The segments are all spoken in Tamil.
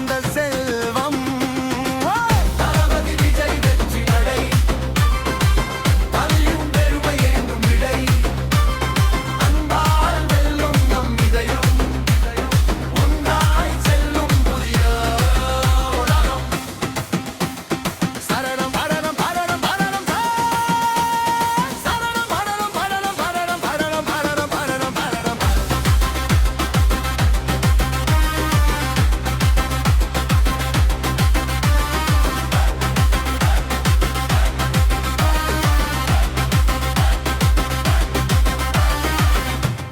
வந்த செல்வம். தளபதி விஜய் வெற்றி நடை, கவியும் பெருமை என்னும் இடை, அன்பால் வெல்லும் நம் இதயம், ஒன்றாய் செல்லும் புதிய உலகம். சரணம் பரணம் பரணம் பரணம் சரணம் பரணம் பரணம் பரணம் பரணம் பரணம் பரணம் பரணம்.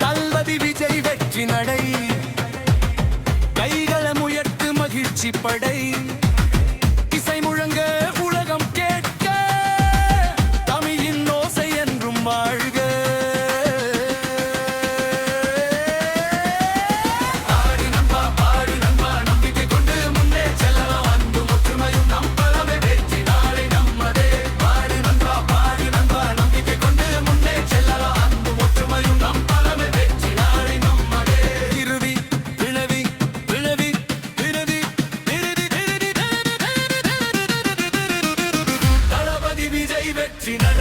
தளபதி விஜய் வெற்றி நடை, கைகளம் உயர்த்து மகிழ்ச்சி படை, இசை முழங்க உலகம் கேட்க, தமிழின் ஓசை என்றும் வாழ்க. பாடி நண்பா, பாடி நண்பா, நம்பிக்கை கொண்டு முன்னே செல்லலாம். அன்பும் ஒற்றுமையும் நம் பலமே, வெற்றி நாளை நம்மதே. பாடி நண்பா, பாடி நண்பா, நம்பிக்கை கொண்டு முன்னே செல்லலாம். அன்பும் ஒற்றுமையும் நம் பலமே, வெற்றி நாளை நம்மதே. திருவி விழவி விழவி திருதி திருதி திருதி தளபதி விஜய் வெற்றி நடை.